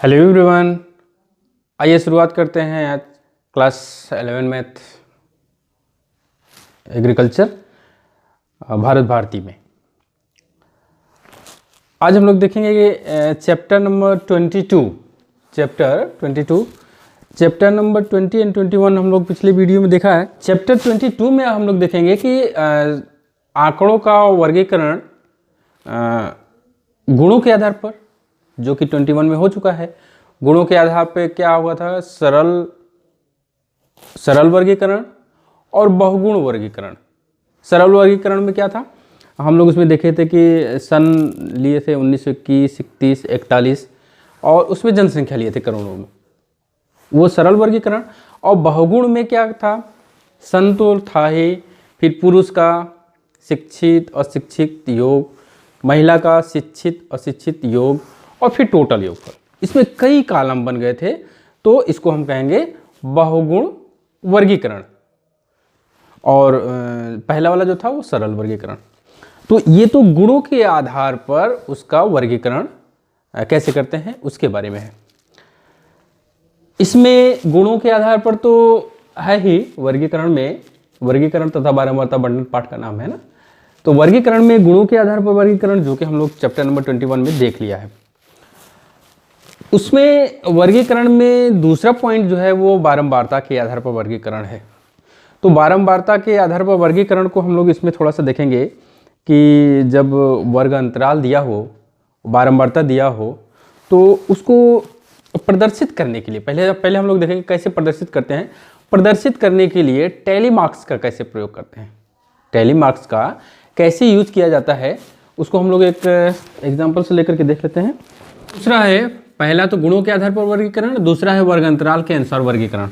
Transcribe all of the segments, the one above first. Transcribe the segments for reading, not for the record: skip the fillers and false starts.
Hello everyone, आइए शुरुआत करते हैं आज class 11 math agriculture Bharat Bharati में। आज हम लोग देखेंगे कि chapter number 22 chapter number 20 and 21 हम लोग पिछले वीडियो में देखा है। चैप्टर 22 में हम लोग देखेंगे कि आंकड़ों का वर्गीकरण गुणों के आधार पर, जो कि 21 में हो चुका है। गुणों के आधार पर क्या हुआ था? सरल वर्गीकरण और बहुगुण वर्गीकरण। सरल वर्गीकरण में क्या था? हम लोग उसमें देखे थे कि सन लिए थे 1921, 31, 41 और उसमें जनसंख्या लिए थे करोड़ों में, वो सरल वर्गीकरण। और बहुगुण में क्या था? सन तो था ही, फिर पुरुष का शिक्षित अशिक्षित योग, महिला का शिक्षित अशिक्षित योग और फिर टोटल योगफल। इसमें कई कॉलम बन गए थे, तो इसको हम कहेंगे बहुगुण वर्गीकरण। और पहला वाला जो था वो सरल वर्गीकरण। तो ये तो गुणों के आधार पर उसका वर्गीकरण कैसे करते हैं उसके बारे में है। इसमें गुणों के आधार पर तो है ही वर्गीकरण में, वर्गीकरण तथा बारंबारता बंटन पाठ का नाम है ना। तो वर्गीकरण में गुणों के आधार पर वर्गीकरण, जो कि हम लोग चैप्टर नंबर 21 में देख लिया है। उसमें वर्गीकरण में दूसरा पॉइंट जो है वो बारंबारता के आधार पर वर्गीकरण है। तो बारंबारता के आधार पर वर्गीकरण को हम लोग इसमें थोड़ा सा देखेंगे कि जब वर्ग अंतराल दिया हो, बारंबारता दिया हो, तो उसको प्रदर्शित करने के लिए पहले हम लोग देखेंगे कैसे प्रदर्शित करते हैं। प्रदर्शित करने के लिए टैली मार्क्स का कैसे प्रयोग करते हैं, टैली मार्क्स का कैसे यूज किया जाता है, उसको हम लोग एक एग्जाम्पल से लेकर के देख लेते हैं। दूसरा है, पहला तो गुणों के आधार पर वर्गीकरण, दूसरा है वर्ग अंतराल के अनुसार वर्गीकरण।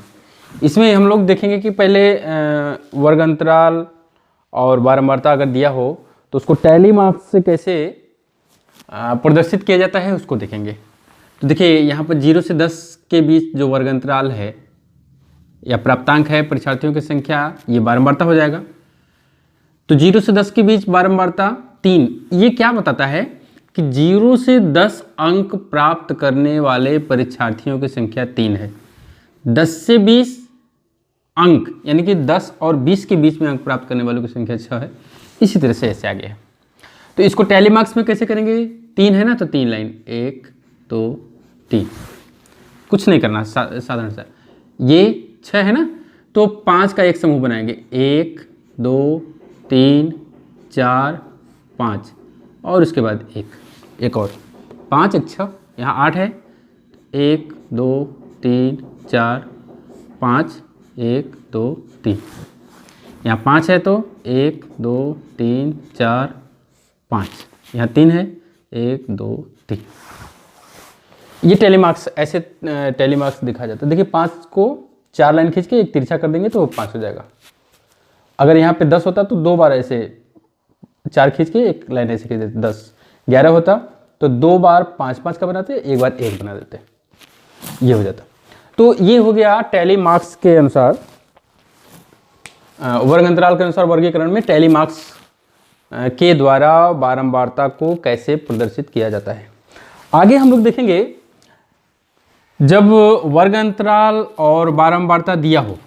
इसमें हम लोग देखेंगे कि पहले वर्ग अंतराल और बारंबारता अगर दिया हो तो उसको टैली मार्क्स से कैसे प्रदर्शित किया जाता है उसको देखेंगे। तो देखिए यहाँ पर 0 से 10 के बीच जो वर्ग अंतराल है या प्राप्तांक है परीक्षार्थियों की संख्या, ये बारंबारता हो जाएगा। तो 0 से 10 के बीच बारंबारता 3, ये क्या बताता है कि 0 से 10 अंक प्राप्त करने वाले परीक्षार्थियों की संख्या 3 है। 10 से 20 अंक यानी कि 10 और 20 के बीच में अंक प्राप्त करने वालों की संख्या 6 है। इसी तरह से ऐसे आगे है। तो इसको टैली मार्क्स में कैसे करेंगे? 3 है ना, तो 3 लाइन 1 2 3, कुछ नहीं करना, साधारण सा। ये 6 है ना, तो 5 का एक समूह बनाएंगे, 1 2 3 4 5 और उसके बाद एक और 5 1 6, यहाँ 8 है, 1 2 3 4 5 1 2 3, यहाँ 5 है तो 1 2 3 4 5, यहाँ 3 है 1 2 3। ये टैली मार्क्स, ऐसे टैली मार्क्स दिखा जाता है। देखिए 5 को 4 लाइन खींच के एक तिरछा कर देंगे तो 5 हो जाएगा। अगर यहाँ पे 10 होता तो 2 बार ऐसे 4 खींच के एक लाइन ऐसे खींच देते, 10। 11 होता तो 2 बार 5 5 का बनाते, एक बार 1 बना देते, ये हो जाता। तो ये हो गया टैली मार्क्स के अनुसार, वर्ग अंतराल के अनुसार वर्गीकरण में टैली मार्क्स के द्वारा बारंबारता को कैसे प्रदर्शित किया जाता है। आगे हम लोग देखेंगे, जब वर्ग अंतराल और बारंबारता दिया हो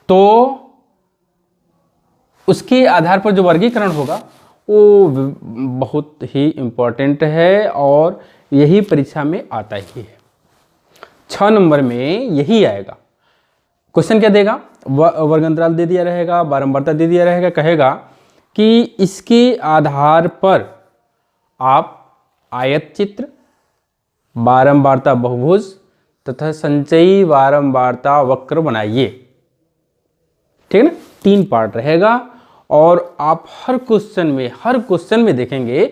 तो उसके आधार पर जो वर्गीकरण होगा वो बहुत ही इम्पोर्टेंट है और यही परीक्षा में आता ही है। 6 नंबर में यही आएगा। क्वेश्चन क्या देगा? वर्ग अंतराल दे दिया रहेगा, बारंबारता दे दिया रहेगा, कहेगा कि इसके आधार पर आप आयत चित्र, बारंबारता बहुभुज तथा संचयी बारंबारता वक्र बनाइए। ठीक है ना, 3 पार्ट रहेगा और आप हर क्वेश्चन में देखेंगे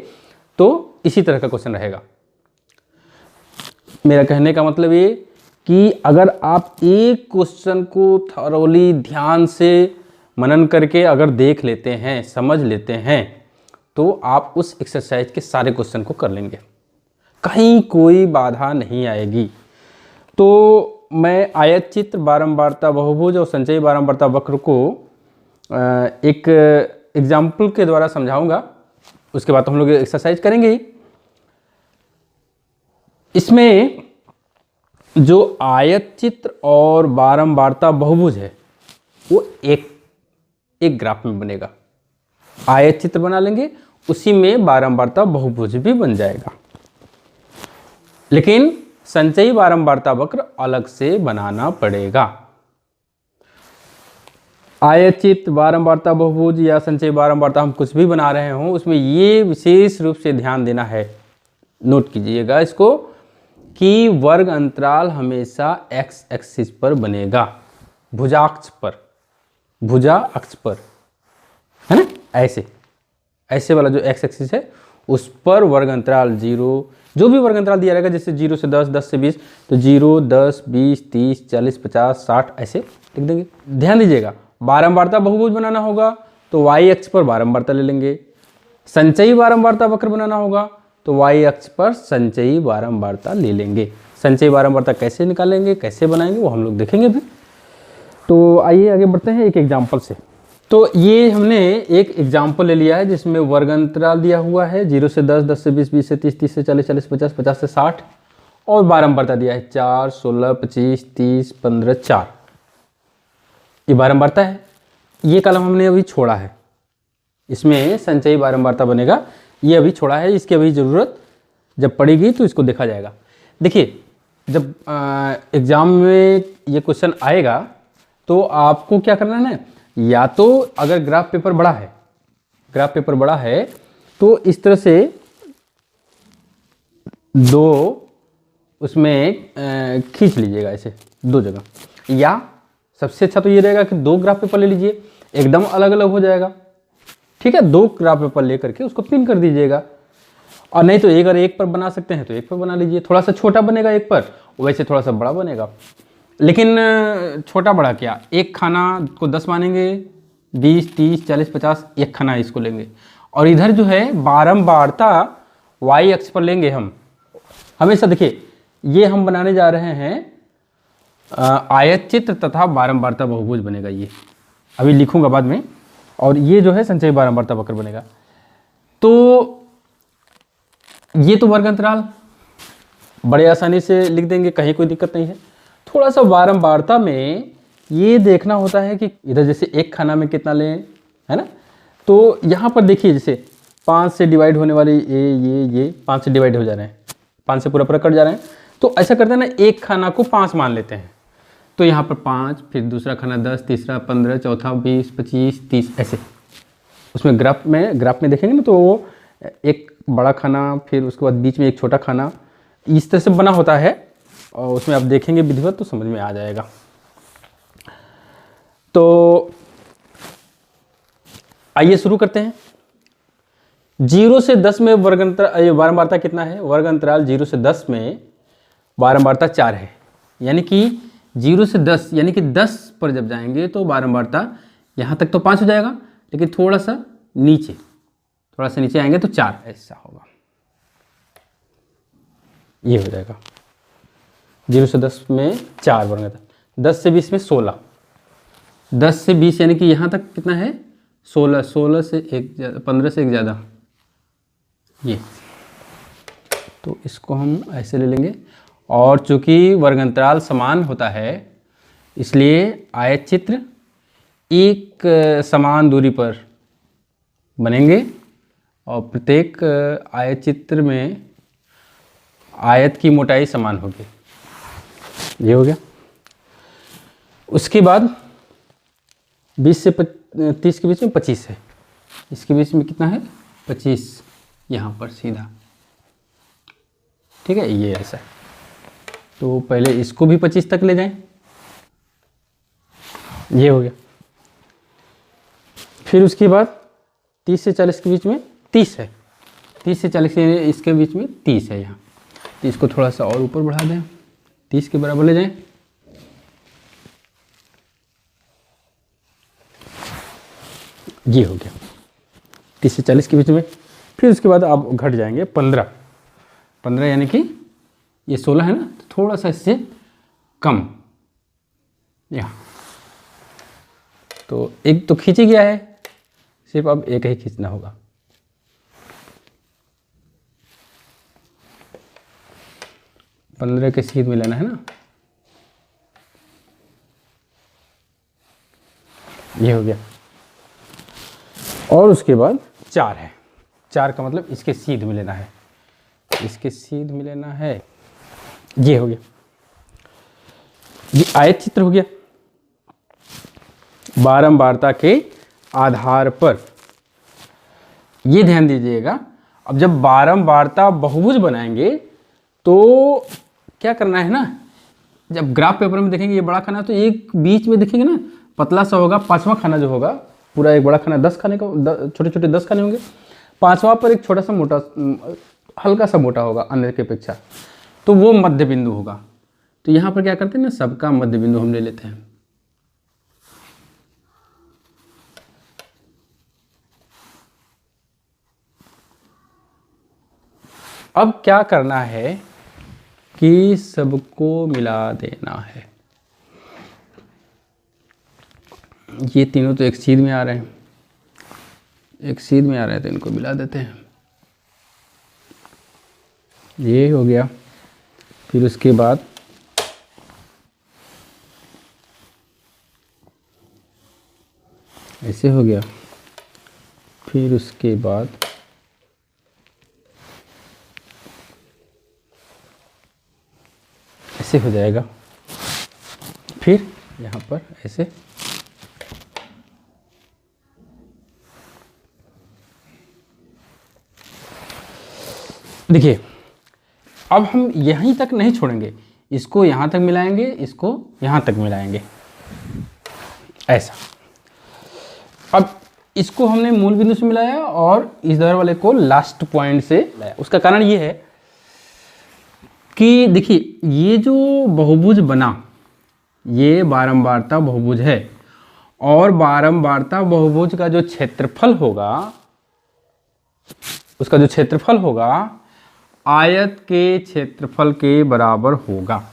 तो इसी तरह का क्वेश्चन रहेगा। मेरा कहने का मतलब ये कि अगर आप एक क्वेश्चन को थॉरोली ध्यान से मनन करके अगर देख लेते हैं, समझ लेते हैं, तो आप उस एक्सरसाइज के सारे क्वेश्चन को कर लेंगे, कहीं कोई बाधा नहीं आएगी। तो मैं आयत चित्र, बारंबारता बहुभुज और संचयी बारंबारता वक्र को एक एग्जाम्पल के द्वारा समझाऊंगा, उसके बाद तो हम लोग एक्सरसाइज करेंगे ही। इसमें जो आयत चित्र और बारंबारता बहुभुज है वो एक ग्राफ में बनेगा। आयत चित्र बना लेंगे, उसी में बारंबारता बहुभुज भी बन जाएगा। लेकिन संचयी बारंबारता वक्र अलग से बनाना पड़ेगा। आयत चित्र, बारंबारता बहुभुज या संचयी बारंबारता हम कुछ भी बना रहे हों, उसमें ये विशेष रूप से ध्यान देना है, नोट कीजिएगा इसको, कि वर्ग अंतराल हमेशा एक्स एक्सिस पर बनेगा, भुजाक्ष पर, भुजा अक्ष पर, है ना। ऐसे वाला जो एक्स एक्सिस है उस पर वर्ग अंतराल 0, जो भी वर्ग अंतराल दिया रहेगा, जैसे 0 से 10, 10 से 20, तो 0, 10, 20, 30, 40, 50, 60 ऐसे लिख देंगे। ध्यान दीजिएगा, बारंबारता बहुभुज बनाना होगा तो y अक्ष पर बारंबारता ले लेंगे। संचयी बारंबारता वक्र बनाना होगा तो y अक्ष पर संचयी बारंबारता ले लेंगे। संचयी बारंबारता कैसे निकालेंगे, कैसे बनाएंगे, वो हम लोग देखेंगे भी। तो आइए आगे बढ़ते हैं एक एग्जाम्पल से। तो ये हमने एक एग्जाम्पल ले लिया है जिसमें वर्ग अंतराल दिया हुआ है 0 से 10, 10 से 20, 20 से 30, 30 से 40, 40 से 50, 50 से 60, और बारंबारता दिया है 4, 16, 25, 30, 15, 4। ये बारंबारता है। ये कलम हमने अभी छोड़ा है, इसमें संचयी बारंबारता बनेगा, ये अभी छोड़ा है, इसकी अभी ज़रूरत जब पड़ेगी तो इसको देखा जाएगा। देखिए, जब एग्ज़ाम में ये क्वेश्चन आएगा तो आपको क्या करना है ना, या तो अगर ग्राफ पेपर बड़ा है तो इस तरह से दो उसमें खींच लीजिएगा, ऐसे 2 जगह, या सबसे अच्छा तो ये रहेगा कि 2 ग्राफ पेपर ले लीजिए, एकदम अलग अलग हो जाएगा। ठीक है, 2 ग्राफ पेपर ले करके उसको पिन कर दीजिएगा, और नहीं तो अगर एक पर बना सकते हैं तो एक पर बना लीजिए। थोड़ा सा छोटा बनेगा एक पर, वैसे थोड़ा सा बड़ा बनेगा, लेकिन छोटा बड़ा क्या, एक खाना को 10 मानेंगे, 20, 30, 40, 50, एक खाना इसको लेंगे। और इधर जो है बारंबारता y अक्ष पर लेंगे हम हमेशा। देखिए, ये हम बनाने जा रहे हैं आयत चित्र तथा बारंबारता बहुभुज बनेगा, ये अभी लिखूंगा बाद में, और ये जो है संचयी बारंबारता वक्र बनेगा। तो ये तो वर्ग अंतराल बड़े आसानी से लिख देंगे, कहीं कोई दिक्कत नहीं है। थोड़ा सा बारंबारता में ये देखना होता है कि इधर जैसे एक खाना में कितना लें, है ना। तो यहाँ पर देखिए, जैसे 5 से डिवाइड होने वाली ये 5 से डिवाइड हो जा रहे हैं, 5 से पूरा कट जा रहे हैं। तो ऐसा करते हैं ना, एक खाना को 5 मान लेते हैं, तो यहाँ पर 5, फिर दूसरा खाना 10, तीसरा 15, चौथा 20, 25, 30 ऐसे। उसमें ग्राफ में देखेंगे ना, तो वो एक बड़ा खाना, फिर उसके बाद बीच में एक छोटा खाना, इस तरह से बना होता है, और उसमें आप देखेंगे विधिवत तो समझ में आ जाएगा। तो आइए शुरू करते हैं। 0 से 10 में बारंबारता कितना है, वर्ग अंतराल 0 से 10 में बारंबारता 4 है, यानी कि 0 से 10, यानी कि 10 पर जब जाएंगे तो बारंबारता यहाँ तक तो 5 हो जाएगा, लेकिन थोड़ा सा नीचे आएंगे तो 4 ऐसा होगा, ये हो जाएगा। 0 से 10 में 4 बनेगा, 10 से 20 में 16, 10 से 20 यानी कि यहाँ तक कितना है 16, 16 से 1 15 से 1 ज़्यादा, ये तो इसको हम ऐसे ले लेंगे। और चूंकि वर्ग अंतराल समान होता है, इसलिए आयत चित्र एक समान दूरी पर बनेंगे, और प्रत्येक आयत चित्र में आयत की मोटाई समान होगी। ये हो गया। उसके बाद 20 से 30 के बीच में 25 है, इसके बीच में कितना है 25, यहाँ पर सीधा, ठीक है, ये ऐसा है। तो पहले इसको भी 25 तक ले जाएं, ये हो गया। फिर उसके बाद 30 से 40 के बीच में 30 है, 30 से 40 इसके बीच में 30 है यहाँ, तो इसको थोड़ा सा और ऊपर बढ़ा दें, 30 के बराबर ले जाएं। ये हो गया 30 से 40 के बीच में। फिर उसके बाद आप घट जाएंगे 15 यानी कि ये 16 है ना, तो थोड़ा सा इससे कम यहाँ, तो एक तो खींच गया है, सिर्फ अब एक ही खींचना होगा। 15 के सीध में लेना है ना, ये हो गया। और उसके बाद 4 है, 4 का मतलब इसके सीध में लेना है, इसके सीध में लेना है, ये हो गया। ये आयत चित्र हो गया। बारंबारता के आधार पर ये ध्यान दीजिएगा, अब जब बारंबारता बहुभुज बनाएंगे तो क्या करना है ना, जब ग्राफ पेपर में देखेंगे ये बड़ा खाना तो एक बीच में देखेंगे ना पतला सा होगा, 5वां खाना जो होगा, पूरा एक बड़ा खाना 10 खाने का, छोटे छोटे 10 खाने होंगे, 5वां पर एक छोटा सा मोटा, हल्का सा मोटा होगा अन्य की अपेक्षा, तो वो मध्य बिंदु होगा। तो यहाँ पर क्या करते हैं ना, सबका मध्य बिंदु हम ले लेते हैं। अब क्या करना है कि सबको मिला देना है। ये तीनों तो एक सीध में आ रहे हैं, एक सीध में आ रहे हैं, तो इनको मिला देते हैं। ये हो गया। फिर उसके बाद ऐसे हो गया। फिर उसके बाद ऐसे हो जाएगा। फिर यहाँ पर ऐसे, देखिए अब हम यहीं तक नहीं छोड़ेंगे, इसको यहाँ तक मिलाएंगे, इसको यहाँ तक मिलाएंगे, ऐसा। अब इसको हमने मूल बिंदु से मिलाया और इस दर वाले को लास्ट पॉइंट से मिलाया। उसका कारण ये है कि देखिए ये जो बहुभुज बना, ये बारंबारता बहुभुज है, और बारंबारता बहुभुज का जो क्षेत्रफल होगा, उसका जो क्षेत्रफल होगा आयत के क्षेत्रफल के बराबर होगा।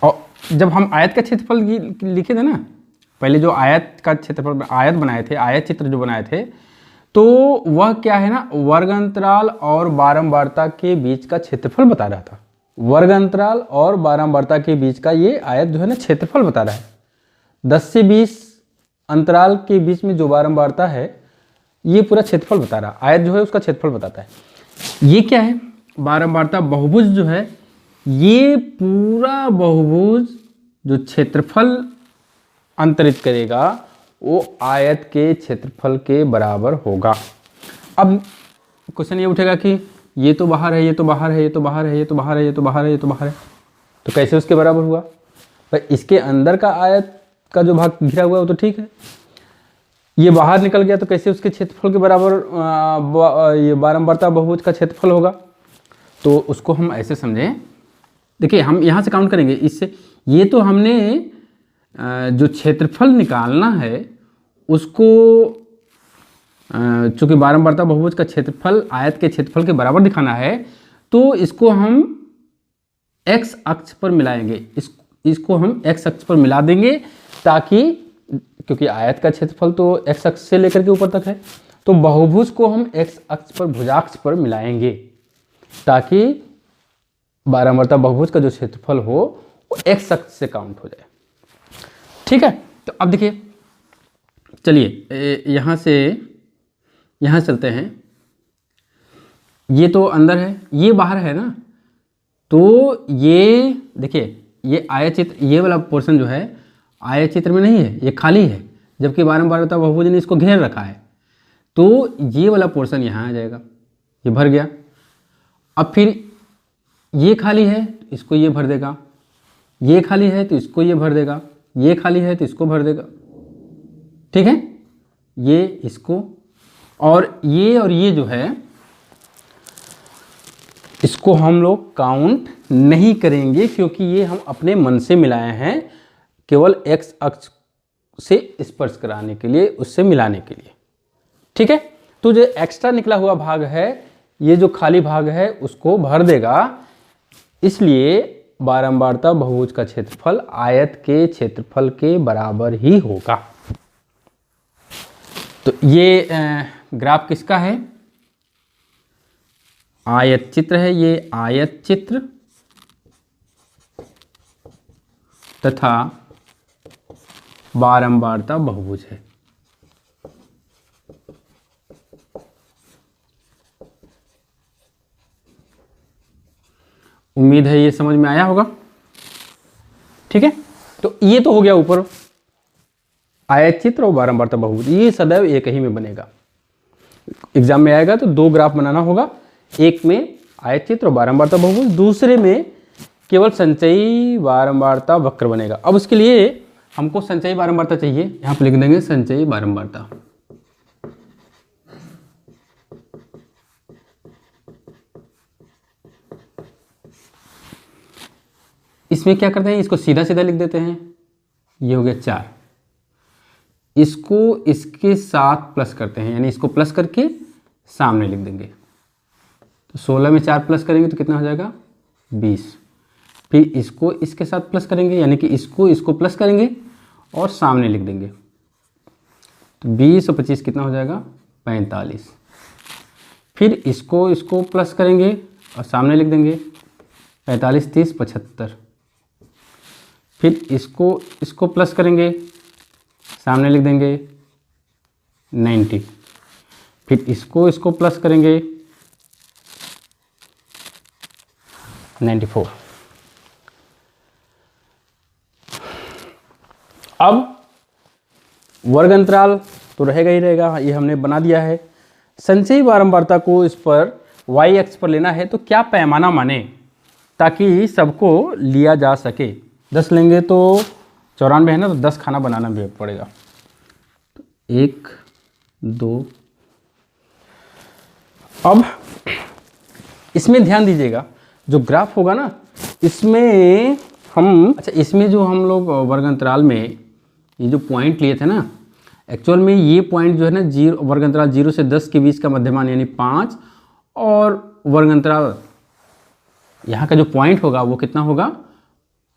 और जब हम आयत का क्षेत्रफल लिखे थे ना, पहले जो आयत का क्षेत्रफल, आयत बनाए थे, आयत चित्र जो बनाए थे, तो वह क्या है ना, वर्ग अंतराल और बारंबारता के बीच का क्षेत्रफल बता रहा था। वर्ग अंतराल और बारंबारता के बीच का ये आयत जो है ना क्षेत्रफल बता रहा है। 10 से 20 अंतराल के बीच में जो बारंबारता है, ये पूरा क्षेत्रफल बता रहा है। आयत जो है उसका क्षेत्रफल बताता है। ये क्या है, बारंबारता बहुभुज जो है, ये पूरा बहुभुज जो क्षेत्रफल अंतरित करेगा वो आयत के क्षेत्रफल के बराबर होगा। अब क्वेश्चन ये उठेगा कि ये तो बाहर है, ये तो बाहर है, ये तो बाहर है, ये तो बाहर है, ये तो बाहर है, ये तो बाहर है, तो कैसे उसके बराबर हुआ? भाई इसके अंदर का आयत का जो भाग घिरा हुआ है वो तो ठीक है, ये बाहर निकल गया तो कैसे उसके क्षेत्रफल के बराबर ये बारंबारता बहुभुज का क्षेत्रफल होगा? तो उसको हम ऐसे समझें, देखिए हम यहाँ से काउंट करेंगे इससे, ये तो हमने जो क्षेत्रफल निकालना है उसको, चूंकि बारंबारता बहुभुज का क्षेत्रफल आयत के क्षेत्रफल के बराबर दिखाना है, तो इसको हम x अक्ष पर मिलाएंगे, इसको हम x अक्ष पर मिला देंगे, ताकि क्योंकि आयत का क्षेत्रफल तो x अक्ष से लेकर के ऊपर तक है, तो बहुभुज को हम x अक्ष पर, भुजाक्ष पर मिलाएंगे, ताकि बारंबारता बहुभुज का जो क्षेत्रफल हो वो x अक्ष से काउंट हो जाए। ठीक है, तो अब देखिए, चलिए यहाँ से यहाँ चलते हैं। ये तो अंदर है, ये बाहर है ना, तो ये देखिए ये आयत चित्र, ये वाला पोर्शन जो है आयत चित्र में नहीं है, ये खाली है, जबकि बारंबारता बहुभुज ने इसको घेर रखा है, तो ये वाला पोर्शन यहाँ आ जाएगा, ये भर गया। अब फिर ये खाली है, इसको ये भर देगा, ये खाली है तो इसको ये भर देगा, ये खाली है तो इसको भर देगा। ठीक है, ये इसको, और ये जो है इसको हम लोग काउंट नहीं करेंगे, क्योंकि ये हम अपने मन से मिलाए हैं, केवल x अक्ष से स्पर्श कराने के लिए, उससे मिलाने के लिए। ठीक है, तो जो एक्स्ट्रा निकला हुआ भाग है, ये जो खाली भाग है उसको भर देगा, इसलिए बारंबारता बहुभुज का क्षेत्रफल आयत के क्षेत्रफल के बराबर ही होगा। तो ये ग्राफ किसका है? आयत चित्र है, ये आयत चित्र तथा बारंबारता बहुभुज है। उम्मीद है ये समझ में आया होगा। ठीक है, तो ये तो हो गया ऊपर आयत चित्र और बारंबारता बहुभुज, ये सदैव एक ही में बनेगा। एग्जाम में आएगा तो दो ग्राफ बनाना होगा, एक में आयत चित्र और बारंबारता बहुभुज, दूसरे में केवल संचयी बारंबारता वक्र बनेगा। अब उसके लिए हमको संचयी बारंबारता चाहिए, यहाँ पे लिख देंगे संचयी बारंबारता। इसमें क्या करते हैं, इसको सीधा सीधा लिख देते हैं, ये हो गया 4, इसको इसके साथ प्लस करते हैं, यानी इसको प्लस करके सामने लिख देंगे। तो 16 में 4 प्लस करेंगे तो कितना हो जाएगा 20, फिर इसको इसके साथ प्लस करेंगे, यानी कि इसको प्लस करेंगे और सामने लिख देंगे। तो 20 और 25 कितना हो जाएगा 45, फिर इसको प्लस करेंगे और सामने लिख देंगे 45 30 75, फिर इसको प्लस करेंगे सामने लिख देंगे 90, फिर इसको प्लस करेंगे 94। अब वर्ग अंतराल तो रहेगा ही रहेगा, ये हमने बना दिया है। संचयी बारंबारता को इस पर y अक्ष पर लेना है, तो क्या पैमाना माने ताकि सबको लिया जा सके। 10 लेंगे तो 94 है ना, तो 10 खाना बनाना भी पड़ेगा। 1 2, अब इसमें ध्यान दीजिएगा, जो ग्राफ होगा ना इसमें इसमें जो हम लोग वर्ग अंतराल में ये जो पॉइंट लिए थे ना, एक्चुअल में ये पॉइंट जो है ना वर्ग अंतराल 0 से 10 के बीच का मध्यमान यानी 5, और वर्ग अंतराल यहाँ का जो पॉइंट होगा वो कितना होगा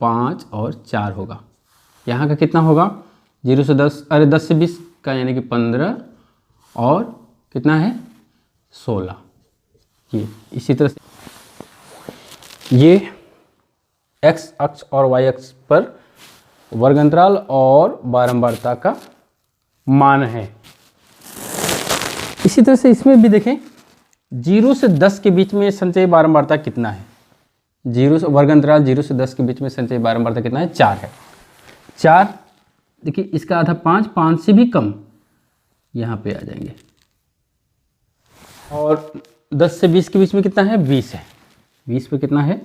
5 और 4 होगा। यहाँ का कितना होगा 0 से 10, अरे 10 से 20 का यानी कि 15 और कितना है 16। ये इसी तरह से ये x अक्ष और y अक्ष पर वर्ग अंतराल और बारंबारता का मान है। इसी तरह से इसमें भी देखें 0 से 10 के बीच में संचयी बारंबारता कितना है, वर्ग अंतराल 0 से 10 के बीच में संचयी बारंबारता कितना है 4 है। 4 देखिए इसका आधा 5 से भी कम यहाँ पे आ जाएंगे, और 10 से 20 के बीच में कितना है 20 है, 20 पे कितना है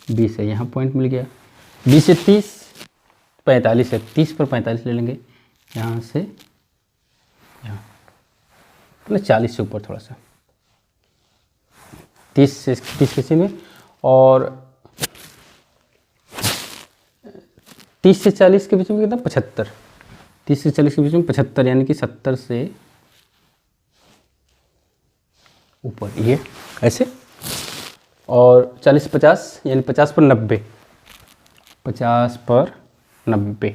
20 है, यहाँ पॉइंट मिल गया। 20 से 30 45 है, 30 पर 45 ले लेंगे, यहाँ से यहाँ मतलब 40 से ऊपर थोड़ा सा, 30 से 30 किसी में, और 30 से 40 के बीच में कितना 75, 30 से 40 के बीच में 75 यानी कि 70 से ऊपर ये ऐसे, और 40 से 50 यानी 50 पर 90, 50 पर 90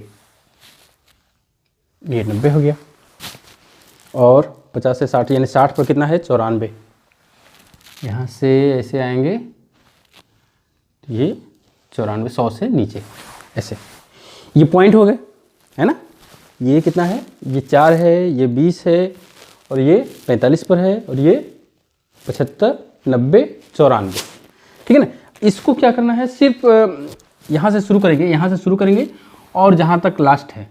ये 90 हो गया, और 50 से 60 यानी 60 पर कितना है 94, यहाँ से ऐसे आएंगे ये 94, 100 से नीचे ऐसे, ये पॉइंट हो गए है ना। ये कितना है, ये 4 है, ये 20 है, और ये 45 पर है, और ये 75 90 94, ठीक है ना। इसको क्या करना है, सिर्फ यहाँ से शुरू करेंगे और जहाँ तक लास्ट है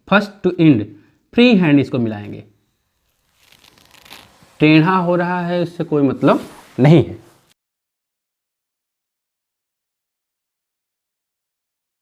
first two and free hand इसको मिलाएंगे। टेढ़ा हो रहा है इससे कोई मतलब नहीं है।